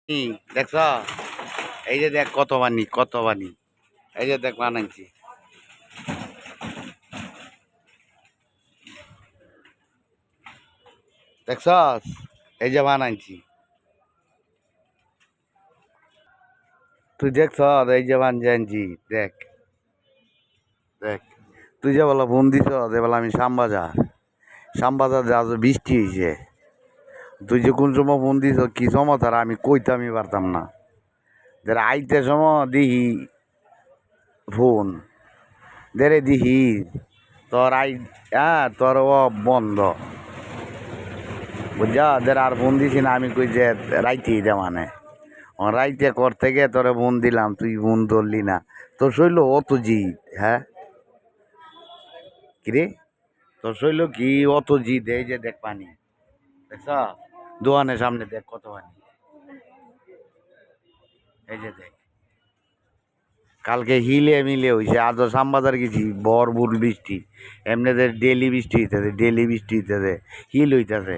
দেখছ এই যে দেখ কত বানি কত বানি এই যে দেখ বানাইছি দেখছ এই যে বানাইছি তুই দেখছ এই যে বানছি দেখ দেখ তুই যে বলা ফোন দিছ যে বলা আমি শ্যামবাজার যা যে বৃষ্টি হয়েছে তুই যে কোন সময় ফোন দিছ কি সমাচার আমি কইতামই পারতাম না যে আইতে সময় দিহি ফোন দেরে দিহি তোর তোর ও বন্ধ বুঝা দের আর ফোন দিছি না আমি কই যে রাইতেই দে মানে রাইতে করতে গিয়ে তোরে ফোন দিলাম তুই ফোন ধরলি না তোর শৈল অত জিদ হ্যাঁ কিরে তোর শৈল কি অত জিদ এই যে দেখ পানি দেখছ দোকানের সামনে দেখ কত পানি এই যে দেখ কালকে হিলে মিলে হয়েছে আজও শ্যামবাজার গেছি ভরপুর বৃষ্টি এমনিদের ডেলি বৃষ্টি হইতেছে হিল হইতেছে